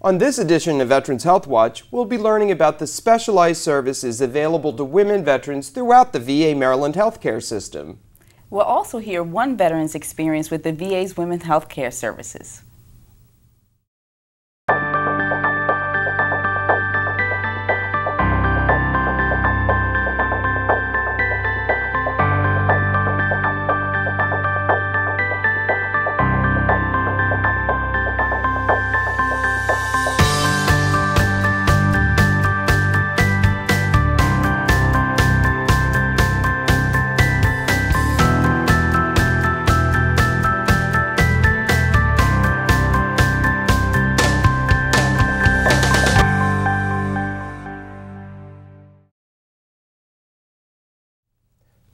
On this edition of Veterans Health Watch, we'll be learning about the specialized services available to women veterans throughout the VA Maryland healthcare system. We'll also hear one veteran's experience with the VA's women's healthcare services.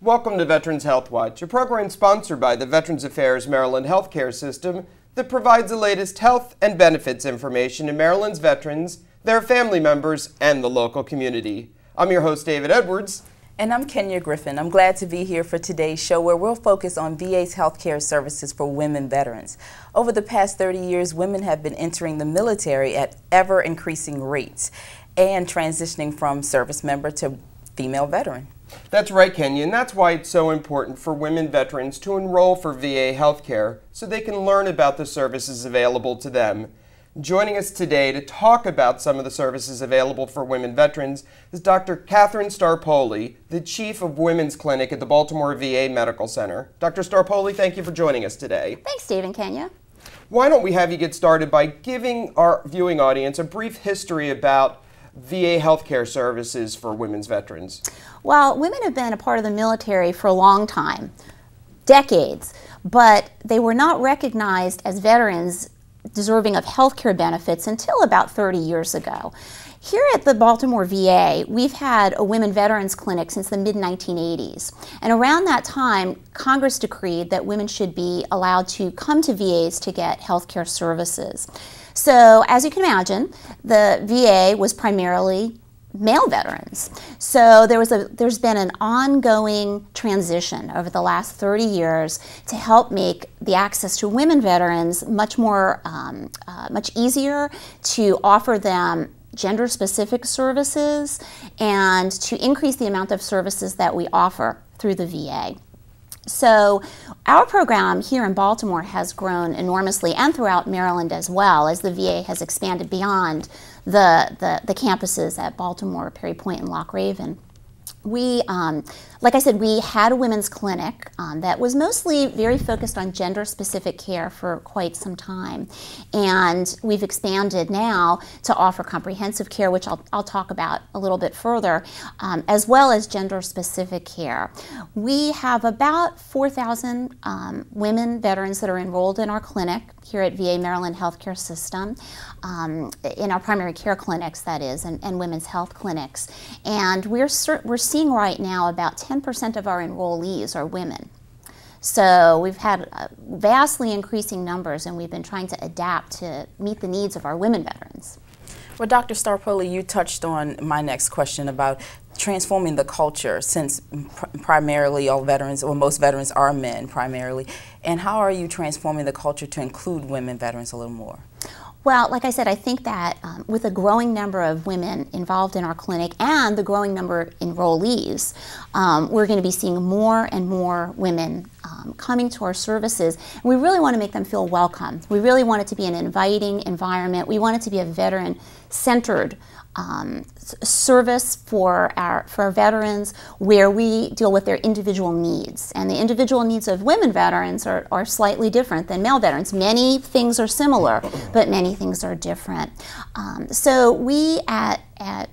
Welcome to Veterans Health Watch, a program sponsored by the Veterans Affairs Maryland healthcare system that provides the latest health and benefits information to Maryland's veterans, their family members, and the local community. I'm your host, David Edwards. And I'm Kenya Griffin. I'm glad to be here for today's show where we'll focus on VA's healthcare services for women veterans. Over the past 30 years, women have been entering the military at ever-increasing rates and transitioning from service member to female veteran. That's right, Kenya, and that's why it's so important for women veterans to enroll for VA healthcare so they can learn about the services available to them. Joining us today to talk about some of the services available for women veterans is Dr. Catherine Starpoli, the Chief of Women's Clinic at the Baltimore VA Medical Center. Dr. Starpoli, thank you for joining us today. Thanks, Steve and Kenya. Why don't we have you get started by giving our viewing audience a brief history about VA healthcare services for women's veterans? Well, women have been a part of the military for a long time, decades, but they were not recognized as veterans deserving of healthcare benefits until about 30 years ago. Here at the Baltimore VA, we've had a women veterans clinic since the mid-1980s. And around that time, Congress decreed that women should be allowed to come to VAs to get healthcare services. So, as you can imagine, the VA was primarily male veterans. So there's been an ongoing transition over the last 30 years to help make the access to women veterans much easier, to offer them gender-specific services, and to increase the amount of services that we offer through the VA. So our program here in Baltimore has grown enormously, and throughout Maryland as well, as the VA has expanded beyond the campuses at Baltimore, Perry Point, and Loch Raven. We, like I said, we had a women's clinic that was mostly very focused on gender-specific care for quite some time. And we've expanded now to offer comprehensive care, which I'll talk about a little bit further, as well as gender-specific care. We have about 4,000 women veterans that are enrolled in our clinic here at VA Maryland Healthcare System, in our primary care clinics, that is, and women's health clinics. And we're seeing right now about 10% of our enrollees are women. So we've had vastly increasing numbers, and we've been trying to adapt to meet the needs of our women veterans. Well, Dr. Starpoli, you touched on my next question about transforming the culture, since primarily all veterans, or most veterans, are men primarily. And how are you transforming the culture to include women veterans a little more? Well, like I said, I think that with a growing number of women involved in our clinic and the growing number of enrollees, we're going to be seeing more and more women coming to our services. And we really want to make them feel welcome. We really want it to be an inviting environment. We want it to be a veteran-centered service for our veterans, where we deal with their individual needs. And the individual needs of women veterans are slightly different than male veterans. Many things are similar, but many things are different. So we at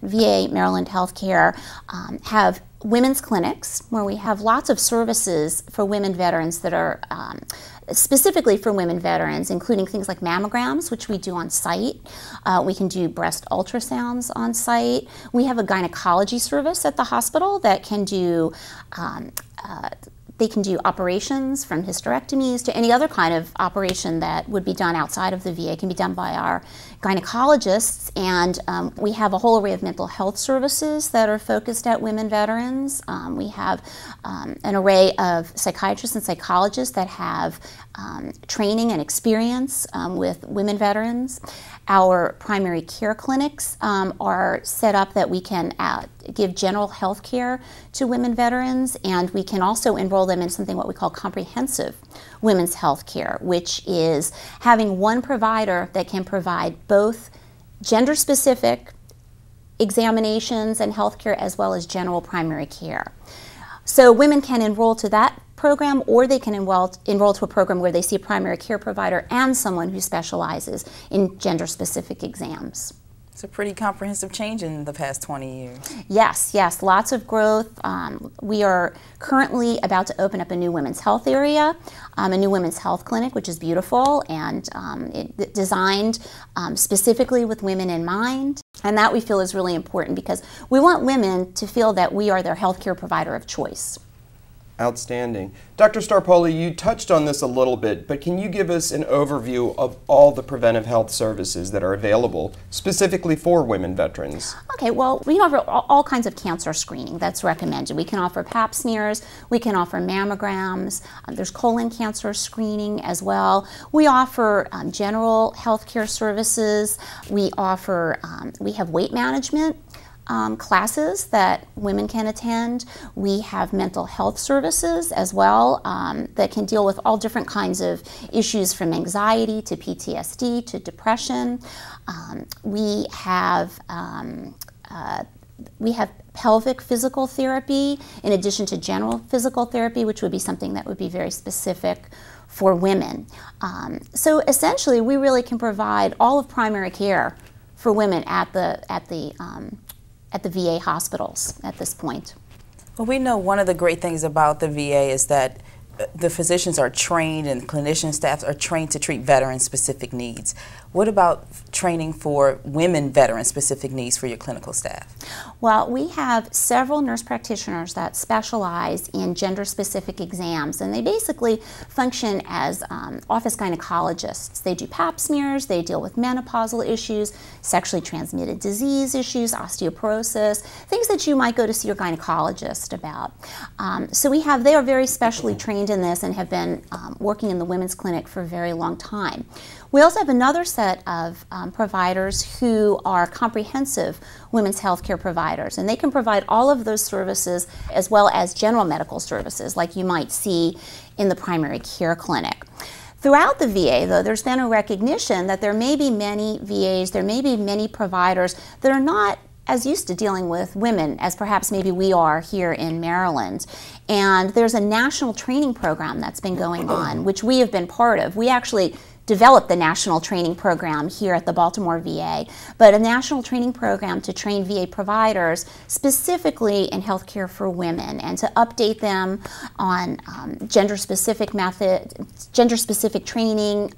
VA Maryland Healthcare have women's clinics where we have lots of services for women veterans that are specifically for women veterans, including things like mammograms, which we do on site. We can do breast ultrasounds on site. We have a gynecology service at the hospital that can do They can do operations from hysterectomies to any other kind of operation that would be done outside of the VA. It can be done by our gynecologists, and we have a whole array of mental health services that are focused at women veterans. We have an array of psychiatrists and psychologists that have training and experience with women veterans. Our primary care clinics are set up that we can give general health care to women veterans, and we can also enroll them in something what we call comprehensive women's health care, which is having one provider that can provide both gender-specific examinations and health care as well as general primary care. So women can enroll to that program, or they can enroll to a program where they see a primary care provider and someone who specializes in gender-specific exams. It's a pretty comprehensive change in the past 20 years. Yes, yes, lots of growth. We are currently about to open up a new women's health area, a new women's health clinic, which is beautiful and designed specifically with women in mind. And that we feel is really important because we want women to feel that we are their healthcare provider of choice. Outstanding. Dr. Starpoli, you touched on this a little bit, but can you give us an overview of all the preventive health services that are available specifically for women veterans? Okay, well, we offer all kinds of cancer screening that's recommended. We can offer pap smears, we can offer mammograms, there's colon cancer screening as well. We offer general health care services. We offer, we have weight management classes that women can attend. We have mental health services as well that can deal with all different kinds of issues from anxiety to PTSD to depression. We have pelvic physical therapy in addition to general physical therapy, which would be something that would be very specific for women. So essentially, we really can provide all of primary care for women at the VA hospitals at this point. Well, we know one of the great things about the VA is that the physicians are trained and clinician staffs are trained to treat veteran-specific needs. What about training for women veteran-specific needs for your clinical staff? Well, we have several nurse practitioners that specialize in gender-specific exams, and they basically function as office gynecologists. They do pap smears, they deal with menopausal issues, sexually transmitted disease issues, osteoporosis, things that you might go to see your gynecologist about. So they are very specially trained in this and have been working in the women's clinic for a very long time. We also have another set of providers who are comprehensive women's health care providers, and they can provide all of those services as well as general medical services like you might see in the primary care clinic. Throughout the VA, though, there's been a recognition that there may be many VAs, there may be many providers that are not as used to dealing with women as perhaps maybe we are here in Maryland. And there's a national training program that's been going on, which we have been part of. We actually developed the national training program here at the Baltimore VA, but a national training program to train VA providers specifically in healthcare for women and to update them on gender-specific training,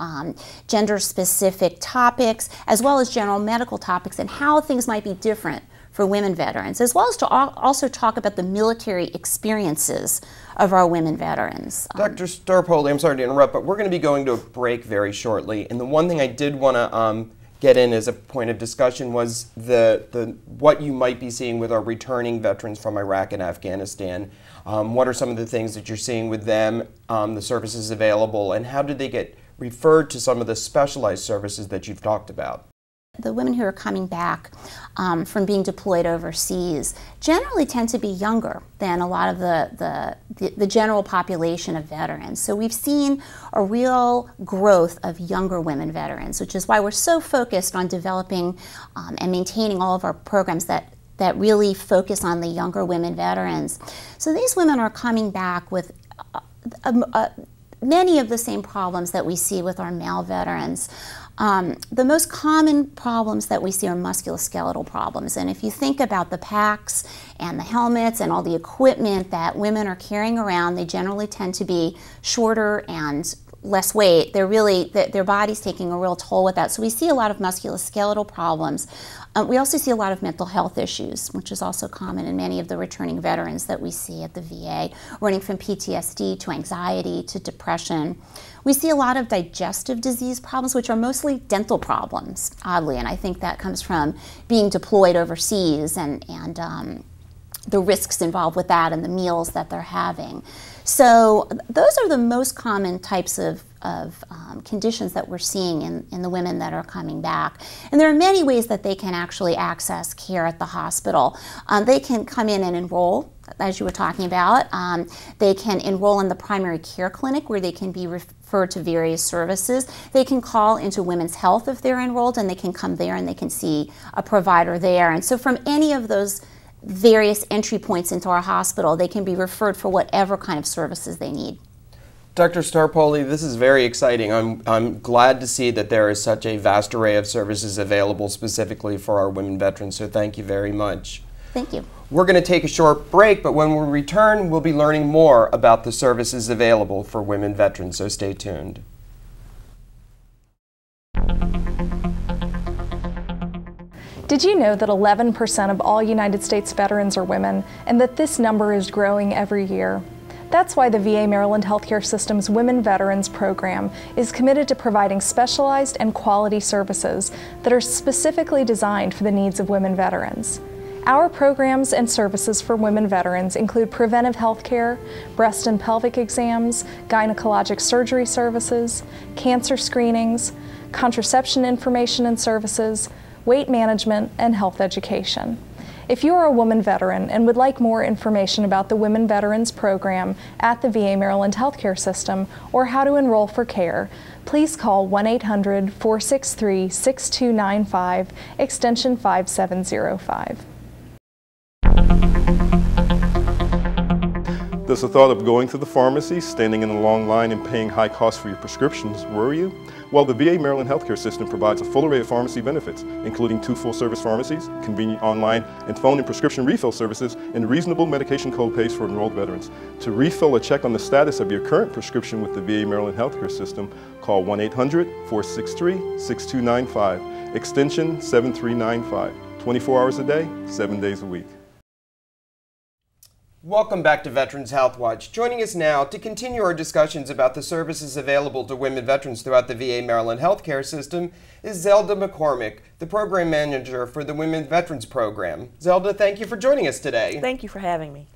gender-specific topics, as well as general medical topics and how things might be different for women veterans, as well as to also talk about the military experiences of our women veterans. Dr. Starpoli, I'm sorry to interrupt, but we're going to be going to a break very shortly. And the one thing I did want to get in as a point of discussion was what you might be seeing with our returning veterans from Iraq and Afghanistan. What are some of the things that you're seeing with them, the services available, and how did they get referred to some of the specialized services that you've talked about? The women who are coming back from being deployed overseas generally tend to be younger than a lot of the general population of veterans. So we've seen a real growth of younger women veterans, which is why we're so focused on developing and maintaining all of our programs that really focus on the younger women veterans. So these women are coming back with many of the same problems that we see with our male veterans. The most common problems that we see are musculoskeletal problems, and if you think about the packs and the helmets and all the equipment that women are carrying around, they generally tend to be shorter and less weight. Their body's taking a real toll with that. So we see a lot of musculoskeletal problems. We also see a lot of mental health issues, which is also common in many of the returning veterans that we see at the VA, running from PTSD to anxiety to depression. We see a lot of digestive disease problems, which are mostly dental problems, oddly, and I think that comes from being deployed overseas and the risks involved with that and the meals that they're having. So those are the most common types of conditions that we're seeing in the women that are coming back. And there are many ways that they can actually access care at the hospital. They can come in and enroll, as you were talking about. They can enroll in the primary care clinic where they can be referred to various services. They can call into Women's Health if they're enrolled, and they can come there and they can see a provider there. And so from any of those various entry points into our hospital, they can be referred for whatever kind of services they need. Dr. Starpoli, this is very exciting. I'm glad to see that there is such a vast array of services available specifically for our women veterans, so thank you very much. Thank you. We're going to take a short break, but when we return, we'll be learning more about the services available for women veterans, so stay tuned. Did you know that 11% of all United States veterans are women, and that this number is growing every year? That's why the VA Maryland Healthcare System's Women Veterans Program is committed to providing specialized and quality services that are specifically designed for the needs of women veterans. Our programs and services for women veterans include preventive health care, breast and pelvic exams, gynecologic surgery services, cancer screenings, contraception information and services, weight management, and health education. If you are a woman veteran and would like more information about the Women Veterans Program at the VA Maryland Healthcare System or how to enroll for care, please call 1-800-463-6295, extension 5705. Does the thought of going to the pharmacy, standing in a long line, and paying high costs for your prescriptions worry you? Well, the VA Maryland Healthcare System provides a full array of pharmacy benefits, including 2 full-service pharmacies, convenient online and phone and prescription refill services, and reasonable medication co-pays for enrolled veterans. To refill or check on the status of your current prescription with the VA Maryland Healthcare System, call 1-800-463-6295, extension 7395, 24 hours a day, 7 days a week. Welcome back to Veterans Health Watch. Joining us now to continue our discussions about the services available to women veterans throughout the VA Maryland Healthcare System is Zelda McCormick, the Program Manager for the Women Veterans Program. Zelda, thank you for joining us today. Thank you for having me.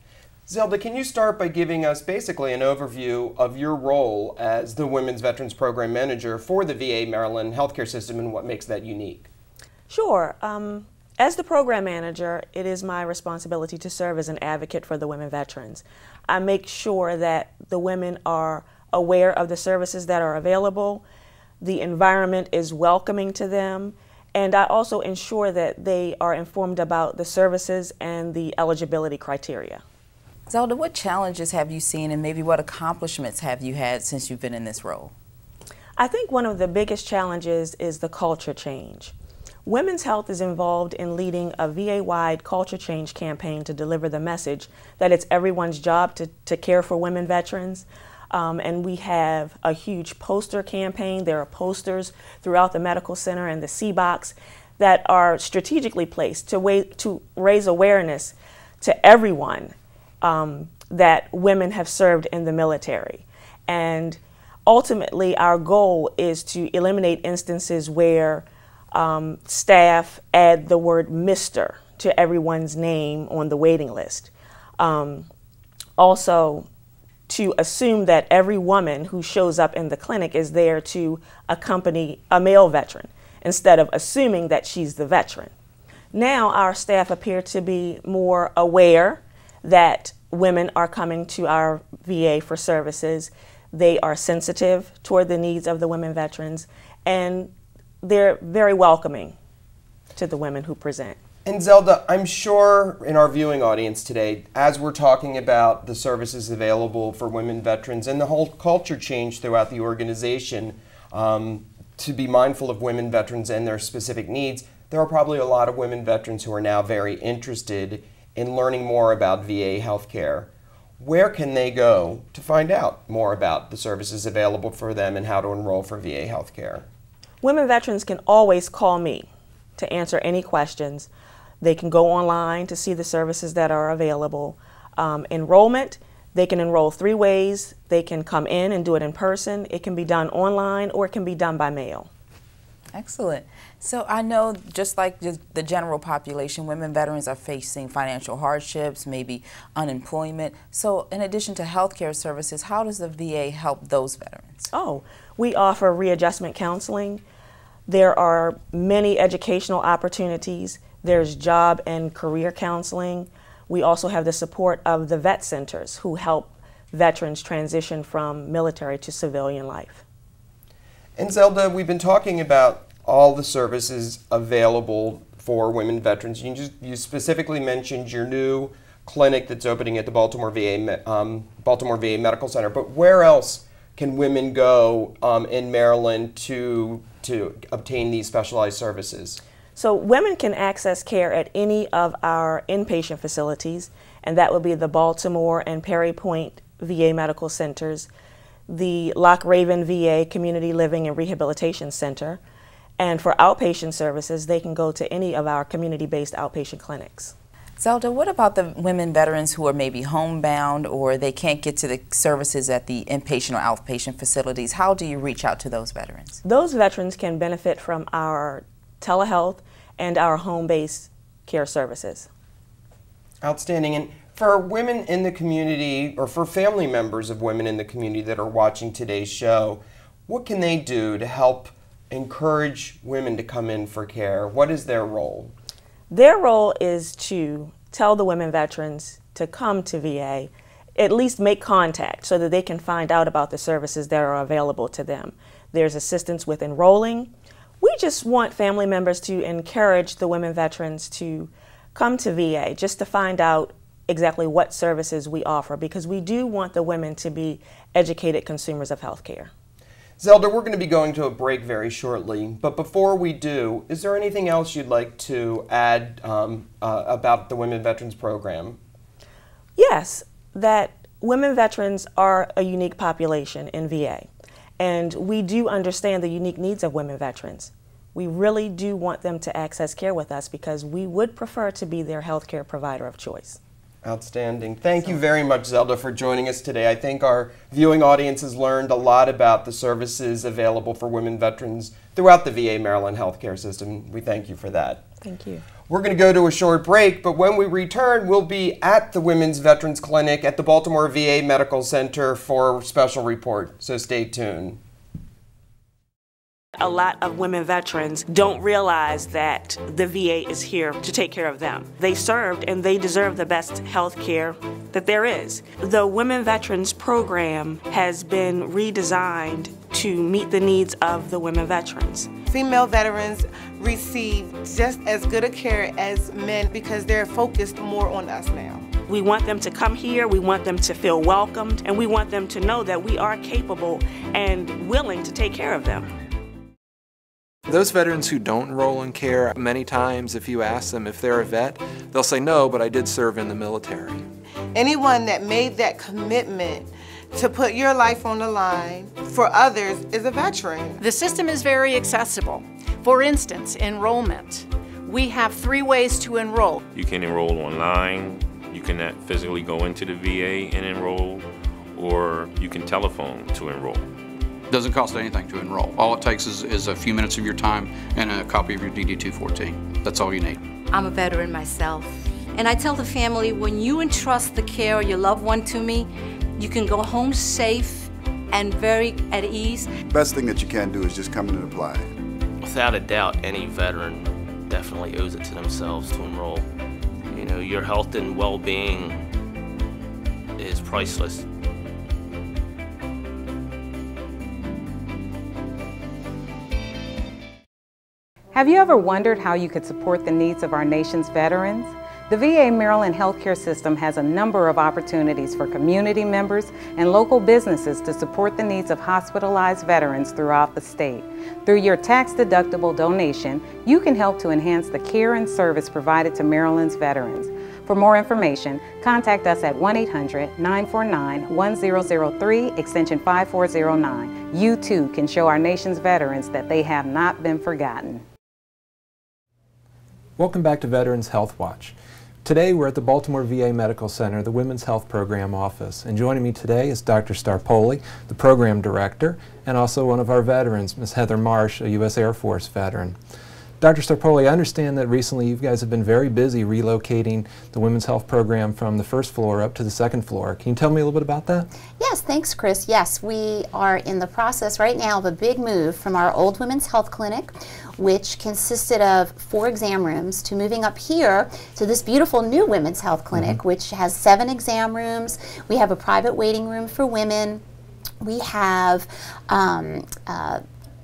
Zelda, can you start by giving us basically an overview of your role as the Women's Veterans Program Manager for the VA Maryland Healthcare System and what makes that unique? Sure. As the program manager, it is my responsibility to serve as an advocate for the women veterans. I make sure that the women are aware of the services that are available, the environment is welcoming to them, and I also ensure that they are informed about the services and the eligibility criteria. Zelda, what challenges have you seen and maybe what accomplishments have you had since you've been in this role? I think one of the biggest challenges is the culture change. Women's Health is involved in leading a VA-wide culture change campaign to deliver the message that it's everyone's job to care for women veterans. And we have a huge poster campaign. There are posters throughout the medical center and the C-Box that are strategically placed to raise awareness to everyone that women have served in the military. And ultimately, our goal is to eliminate instances where staff add the word Mr. to everyone's name on the waiting list. Also, to assume that every woman who shows up in the clinic is there to accompany a male veteran, instead of assuming that she's the veteran. Now our staff appear to be more aware that women are coming to our VA for services. They are sensitive toward the needs of the women veterans, and they're very welcoming to the women who present. And Zelda, I'm sure in our viewing audience today, as we're talking about the services available for women veterans and the whole culture change throughout the organization to be mindful of women veterans and their specific needs, there are probably a lot of women veterans who are now very interested in learning more about VA healthcare. Where can they go to find out more about the services available for them and how to enroll for VA healthcare? Women veterans can always call me to answer any questions. They can go online to see the services that are available. Enrollment, they can enroll 3 ways. They can come in and do it in person. It can be done online or it can be done by mail. Excellent. So I know, just like the general population, women veterans are facing financial hardships, maybe unemployment. So in addition to health care services, how does the VA help those veterans? Oh, we offer readjustment counseling. There are many educational opportunities. There's job and career counseling. We also have the support of the vet centers who help veterans transition from military to civilian life. And Zelda, we've been talking about all the services available for women veterans. You specifically mentioned your new clinic that's opening at the Baltimore VA Medical Center, but where else can women go in Maryland to obtain these specialized services? So women can access care at any of our inpatient facilities, and that would be the Baltimore and Perry Point VA Medical Centers, the Loch Raven VA Community Living and Rehabilitation Center, and for outpatient services, they can go to any of our community-based outpatient clinics. Zelda, what about the women veterans who are maybe homebound or they can't get to the services at the inpatient or outpatient facilities? How do you reach out to those veterans? Those veterans can benefit from our telehealth and our home-based care services. Outstanding. And for women in the community, or for family members of women in the community that are watching today's show, what can they do to help encourage women to come in for care? What is their role? Their role is to tell the women veterans to come to VA, at least make contact so that they can find out about the services that are available to them. There's assistance with enrolling. We just want family members to encourage the women veterans to come to VA just to find out exactly what services we offer, because we do want the women to be educated consumers of health care. Zelda, we're going to be going to a break very shortly, but before we do, is there anything else you'd like to add about the Women Veterans Program? Yes, that women veterans are a unique population in VA, and we do understand the unique needs of women veterans. We really do want them to access care with us because we would prefer to be their health care provider of choice. Outstanding. Thank you very much, Zelda, for joining us today. I think our viewing audience has learned a lot about the services available for women veterans throughout the VA Maryland healthcare system. We thank you for that. Thank you. We're going to go to a short break, but when we return, we'll be at the Women's Veterans Clinic at the Baltimore VA Medical Center for a special report, so stay tuned. A lot of women veterans don't realize that the VA is here to take care of them. They served and they deserve the best health care that there is. The Women Veterans Program has been redesigned to meet the needs of the women veterans. Female veterans receive just as good a care as men because they're focused more on us now. We want them to come here, we want them to feel welcomed, and we want them to know that we are capable and willing to take care of them. Those veterans who don't enroll in care, many times if you ask them if they're a vet, they'll say no, but I did serve in the military. Anyone that made that commitment to put your life on the line for others is a veteran. The system is very accessible. For instance, enrollment. We have 3 ways to enroll. You can enroll online, you can physically go into the VA and enroll, or you can telephone to enroll. Doesn't cost anything to enroll. All it takes is a few minutes of your time and a copy of your DD-214. That's all you need. I'm a veteran myself, and I tell the family, when you entrust the care of your loved one to me, you can go home safe and very at ease. Best thing that you can do is just come in and apply. Without a doubt, any veteran definitely owes it to themselves to enroll. You know, your health and well-being is priceless. Have you ever wondered how you could support the needs of our nation's veterans? The VA Maryland healthcare system has a number of opportunities for community members and local businesses to support the needs of hospitalized veterans throughout the state. Through your tax-deductible donation, you can help to enhance the care and service provided to Maryland's veterans. For more information, contact us at 1-800-949-1003, extension 5409. You too can show our nation's veterans that they have not been forgotten. Welcome back to Veterans Health Watch. Today we're at the Baltimore VA Medical Center, the Women's Health Program office, and joining me today is Dr. Starpoli, the program director, and also one of our veterans, Ms. Heather Marsh, a U.S. Air Force veteran. Dr. Starpoli, I understand that recently you guys have been very busy relocating the Women's Health Program from the first floor up to the second floor. Can you tell me a little bit about that? Yes, thanks, Chris. Yes, we are in the process right now of a big move from our old Women's Health Clinic, which consisted of 4 exam rooms, to moving up here to this beautiful new Women's Health Clinic, which has 7 exam rooms. We have a private waiting room for women. We have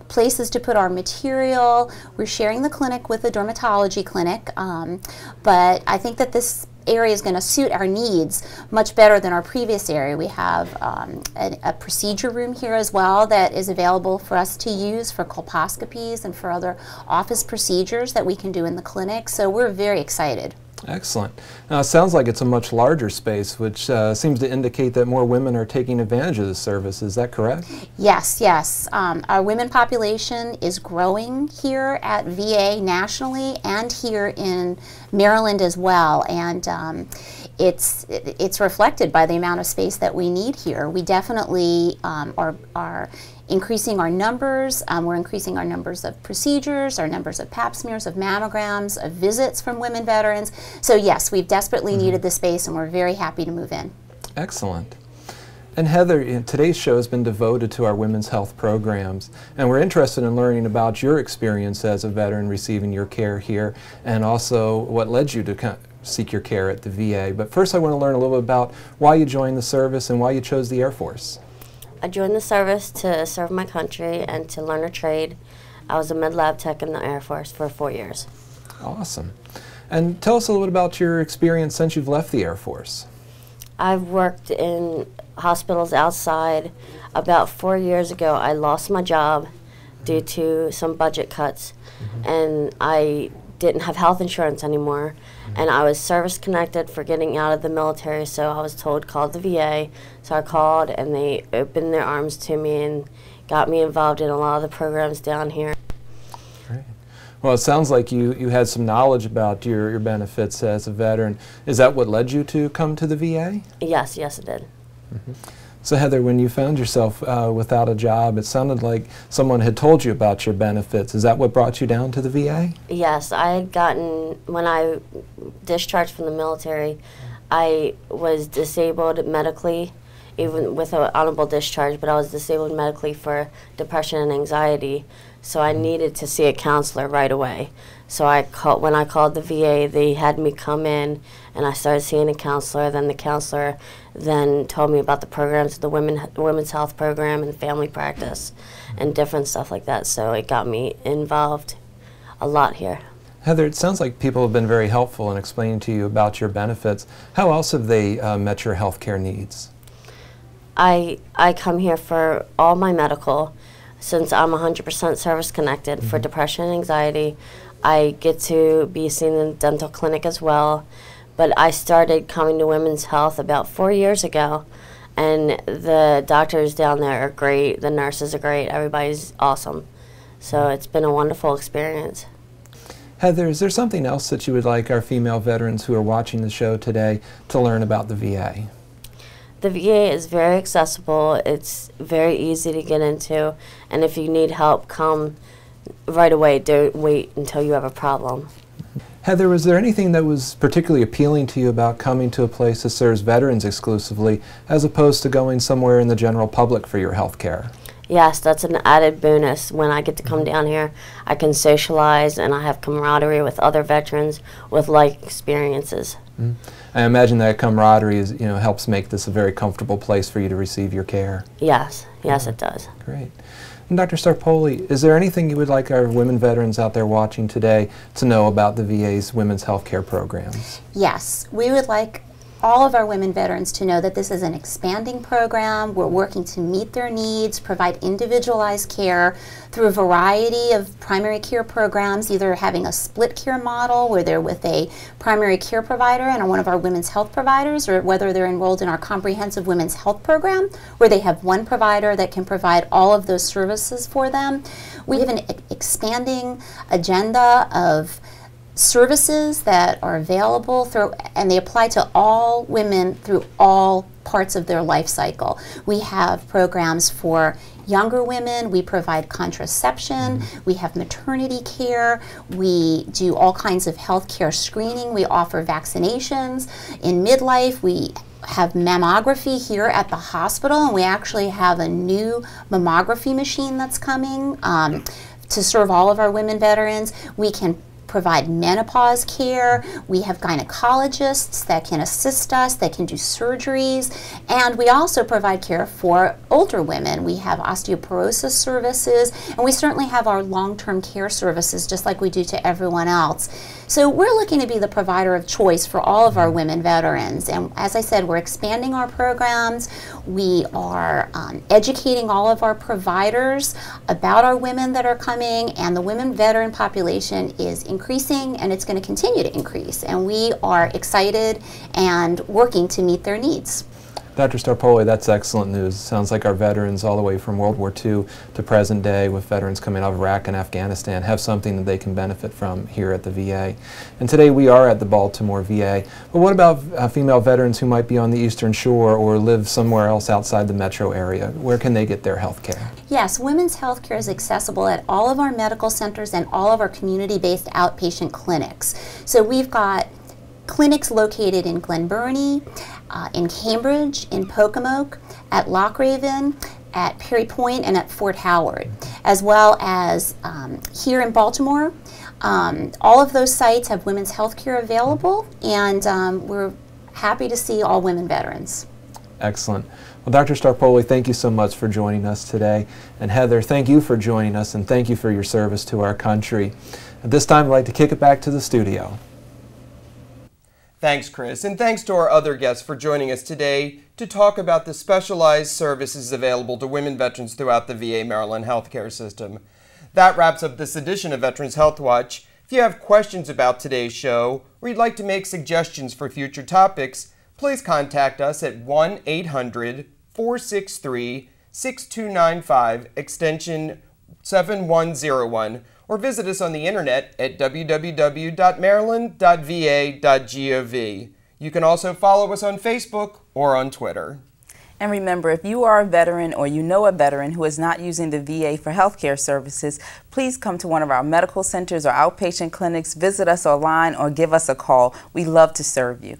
places to put our material. We're sharing the clinic with a dermatology clinic, but I think that this area is going to suit our needs much better than our previous area. We have a procedure room here as well that is available for us to use for colposcopies and for other office procedures that we can do in the clinic, so we're very excited. Excellent. Now it sounds like it's a much larger space, which seems to indicate that more women are taking advantage of the service. Is that correct? Yes, yes. Our women population is growing here at VA nationally and here in Maryland as well, and it's reflected by the amount of space that we need here. We definitely are increasing our numbers. We're increasing our numbers of procedures, our numbers of pap smears, of mammograms, of visits from women veterans. So yes, we've desperately needed the space, and we're very happy to move in. Excellent. And Heather, today's show has been devoted to our women's health programs, and we're interested in learning about your experience as a veteran receiving your care here, and also what led you to seek your care at the VA. But first I want to learn a little bit about why you joined the service and why you chose the Air Force. I joined the service to serve my country and to learn a trade. I was a med-lab tech in the Air Force for 4 years. Awesome. And tell us a little bit about your experience since you've left the Air Force. I've worked in hospitals outside. About 4 years ago, I lost my job due to some budget cuts, and I didn't have health insurance anymore, and I was service connected for getting out of the military, so I was told call the VA. So I called, and they opened their arms to me and got me involved in a lot of the programs down here. Great. Well, it sounds like you had some knowledge about your benefits as a veteran. Is that what led you to come to the VA? Yes, yes it did. So Heather, when you found yourself without a job, it sounded like someone had told you about your benefits. Is that what brought you down to the VA? Yes, I had gotten, when I discharged from the military, I was disabled medically, even with an honorable discharge, but I was disabled medically for depression and anxiety, so I needed to see a counselor right away. So when I called the VA, they had me come in, and I started seeing a counselor. Then the counselor then told me about the programs, the Women's Health Program and family practice and different stuff like that. So it got me involved a lot here. Heather, it sounds like people have been very helpful in explaining to you about your benefits. How else have they met your health care needs? I come here for all my medical. Since I'm 100% service connected for depression and anxiety, I get to be seen in the dental clinic as well. But I started coming to Women's Health about 4 years ago, and the doctors down there are great, the nurses are great, everybody's awesome. So it's been a wonderful experience. Heather, is there something else that you would like our female veterans who are watching the show today to learn about the VA? The VA is very accessible, it's very easy to get into, and if you need help, come right away, don't wait until you have a problem. Heather, was there anything that was particularly appealing to you about coming to a place that serves veterans exclusively as opposed to going somewhere in the general public for your health care? Yes, that's an added bonus. When I get to come down here, I can socialize and I have camaraderie with other veterans with like experiences. I imagine that camaraderie helps make this a very comfortable place for you to receive your care. Yes, yes it does. Great. And Dr. Starpoli, is there anything you would like our women veterans out there watching today to know about the VA's women's health care programs? Yes, we would like all of our women veterans to know that this is an expanding program. We're working to meet their needs, provide individualized care through a variety of primary care programs, either having a split care model where they're with a primary care provider and one of our women's health providers, or whether they're enrolled in our comprehensive women's health program where they have one provider that can provide all of those services for them. We have an expanding agenda of services that are available and they apply to all women through all parts of their life cycle. We have programs for younger women, we provide contraception, we have maternity care, we do all kinds of health care screening, we offer vaccinations. In midlife, we have mammography here at the hospital, and we actually have a new mammography machine that's coming to serve all of our women veterans. We can provide menopause care. We have gynecologists that can assist us, that can do surgeries, and we also provide care for older women. We have osteoporosis services, and we certainly have our long-term care services just like we do to everyone else. So we're looking to be the provider of choice for all of our women veterans, and as I said, we're expanding our programs. We are educating all of our providers about our women that are coming, and the women veteran population is increasing, and it's going to continue to increase, and we are excited and working to meet their needs. Dr. Starpoli, that's excellent news. Sounds like our veterans all the way from World War II to present day, with veterans coming out of Iraq and Afghanistan, have something that they can benefit from here at the VA. And today we are at the Baltimore VA. But what about female veterans who might be on the Eastern Shore or live somewhere else outside the metro area? Where can they get their health care? Yes, women's health care is accessible at all of our medical centers and all of our community-based outpatient clinics. So we've got clinics located in Glen Burnie, in Cambridge, in Pocomoke, at Loch Raven, at Perry Point, and at Fort Howard, as well as here in Baltimore. All of those sites have women's health care available, and we're happy to see all women veterans. Excellent. Well, Dr. Starpoli, thank you so much for joining us today. And Heather, thank you for joining us, and thank you for your service to our country. At this time, I'd like to kick it back to the studio. Thanks, Chris, and thanks to our other guests for joining us today to talk about the specialized services available to women veterans throughout the VA Maryland healthcare system. That wraps up this edition of Veterans Health Watch. If you have questions about today's show, or you'd like to make suggestions for future topics, please contact us at 1-800-463-6295, extension 7101, or visit us on the internet at www.maryland.va.gov. You can also follow us on Facebook or on Twitter. And remember, if you are a veteran or you know a veteran who is not using the VA for healthcare services, please come to one of our medical centers or outpatient clinics, visit us online, or give us a call. We love to serve you.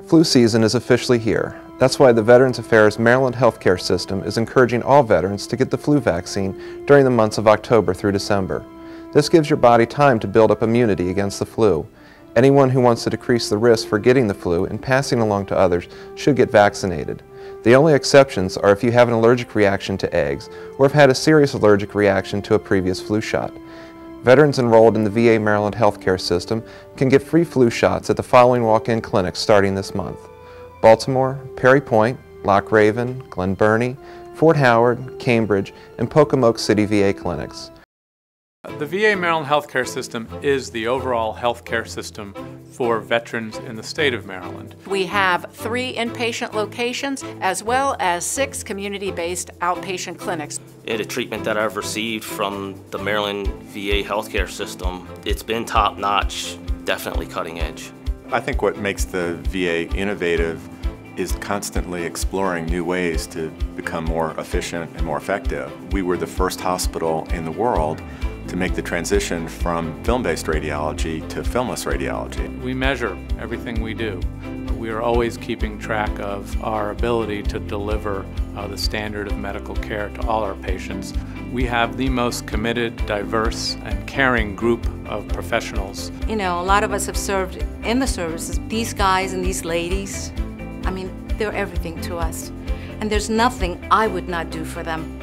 Flu season is officially here. That's why the Veterans Affairs Maryland Healthcare System is encouraging all veterans to get the flu vaccine during the months of October through December. This gives your body time to build up immunity against the flu. Anyone who wants to decrease the risk for getting the flu and passing along to others should get vaccinated. The only exceptions are if you have an allergic reaction to eggs or have had a serious allergic reaction to a previous flu shot. Veterans enrolled in the VA Maryland Healthcare System can get free flu shots at the following walk-in clinics starting this month: Baltimore, Perry Point, Loch Raven, Glen Burnie, Fort Howard, Cambridge, and Pocomoke City VA clinics. The VA Maryland Healthcare System is the overall healthcare system for veterans in the state of Maryland. We have 3 inpatient locations as well as 6 community-based outpatient clinics. The treatment that I've received from the Maryland VA healthcare system, it's been top-notch, definitely cutting edge. I think what makes the VA innovative is constantly exploring new ways to become more efficient and more effective. We were the first hospital in the world to make the transition from film-based radiology to filmless radiology. We measure everything we do. We are always keeping track of our ability to deliver the standard of medical care to all our patients. We have the most committed, diverse, and caring group of professionals. You know, a lot of us have served in the services. These guys and these ladies, I mean, they're everything to us. And there's nothing I would not do for them.